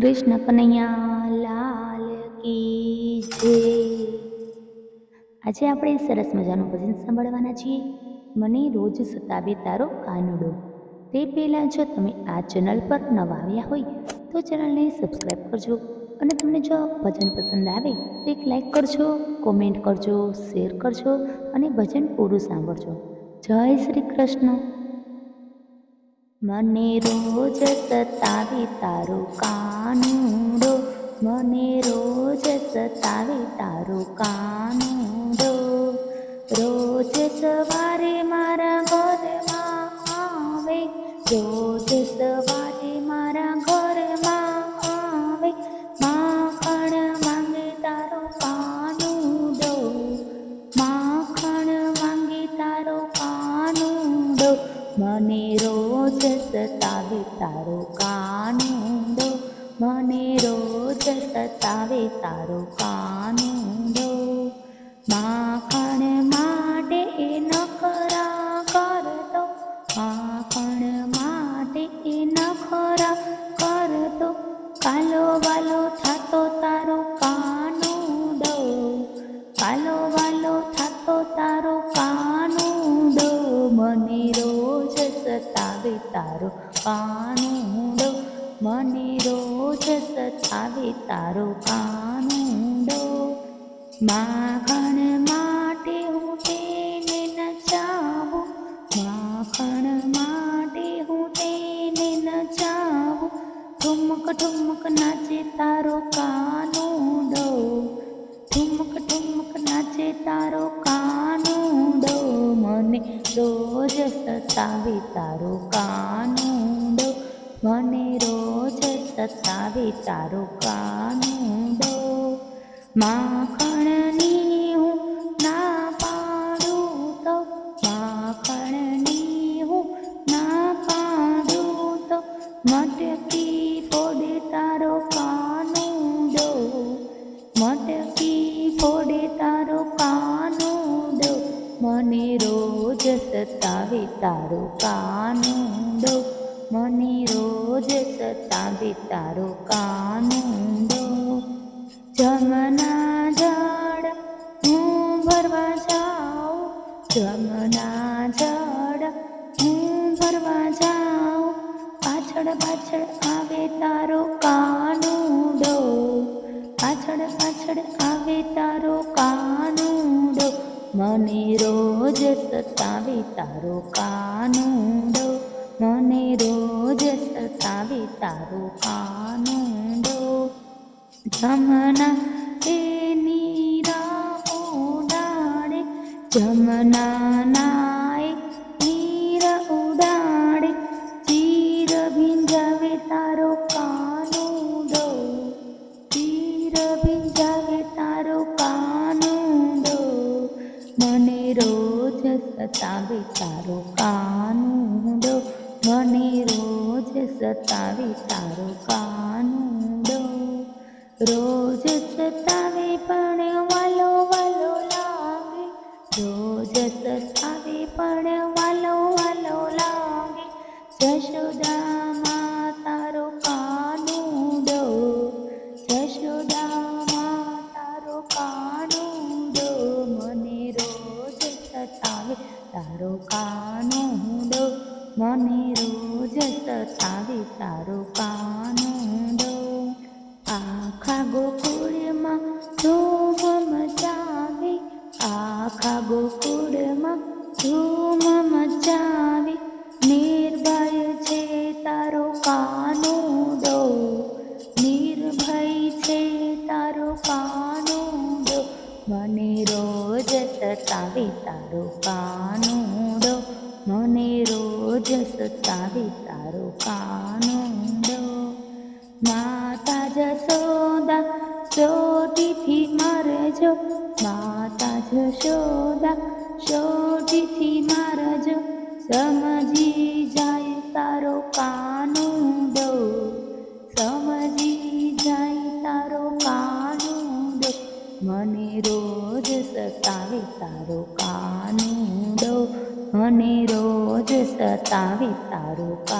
કૃષ્ણ કનૈયા લાલ કી જય। આજે આપણે સરસ મજાનું ભજન સાંભળવાના છીએ। મને રોજ સતાવે તારો કાનુડો। તે પહેલાં જો તમે આ ચેનલ પર નવા આવ્યા હોય તો ચેનલને સબસ્ક્રાઈબ કરજો અને તમને જો ભજન પસંદ આવે તો એક લાઈક કરજો, કોમેન્ટ કરજો, શેર કરજો અને ભજન પૂરું સાંભળજો। જય શ્રી કૃષ્ણ। મને રોજ સતાવે તારો કાનુડો, મને રોજ સતાવે તારો કાનુડો। રોજ સવારે મારા ઘરમાં આવે, રોજ સવારે મારા ઘરમાં આવે। માખણ માંગે તારો કાનુડો, માખણ માંગે તારો કાનુડો। મને રોજ સતાવે તારો કાનુડો, મને રોજ સતાવે તારો કાનુડો। માખણ માટે નખરા કરતો, માખણ માટે નખરા કરતો। કાલો વાલો થાતો તારો કાનુડો, કાલો વાલો થાતો તારો કાનુડો। મને રોજ સતાવે તારો કાનુડો, મને રોજ સતાવે તારો કાનુડો। માખણ માટે હું તેને નચાવું, માખણ માટે હું તેને નચાવું। ઠુમક ઠુમક નાચે તારો કાનુડો, ઠુમક ઠુમક નાચે તારો કાનુડો। મને રોજ સતાવે તારો કાનુડો, મને રોજ સતાવે તારો કાનુડો। માખણની હું ના પાડું તો, માખણની હું ના પાડું તો મટકી ફોડે તારો કાનુડો, મટકી ફોડે તારો કાનુડો। મને રોજ સતાવે તારો કાનુડો, મને રોજ સતાવે તારો કાનુડો। જમના જળ હું ભરવા જાઉં, જમના જળ હું ભરવા જાઉં। પાછળ પાછળ આવે તારો કાનુડો, પાછળ પાછળ આવે તારો કાનુડો। મને રોજ સતાવે તારો કાનુડો, મને રોજ સતાવે તારો કાનુડો। જમના એ નીરા ઉડાડે, જમના નાય નીર ઉડાડે। ચીર ભીંજાવે તારો કાનુડો, ચીર ભીંજાવે તારો કાનુડો। મને રોજ સતાવે તારો કાનુડો, મને રોજ સતાવે તારો કાનુડો। રોજ સતાવે પણ વાલો વાલો લાગે, રોજ સતાવે પણ વાલો વાલો લાગે। જશોદામાં તારો કાનુડો, જશોદામાં તારો કાનુડો। મને રોજ સતાવે તારો કાનુડો, મને રોજ સતાવે તારો કાનુડો। આખા ગોકુળમાં ધૂમ મચાવે, આખા ગોકુળમાં ધૂમ મચાવે। નિર્ભય છે તારો કાનુડો, નિર્ભય છે તારો કાનુડો। મને રોજ સતાવે તારો કાનુડો, મને રોજ સતાવે તારો કાનુડો। માતા જશોદા સોટીથી મારજો, માતા જશોદા સોટીથી મારજો। સમજી જાય તારો કાનુડો, સમજી જાય તારો કાનુડો। મને રોજ સતાવે તારો કાનુડો, મને રોજ સતાવે તારો કાનુડો।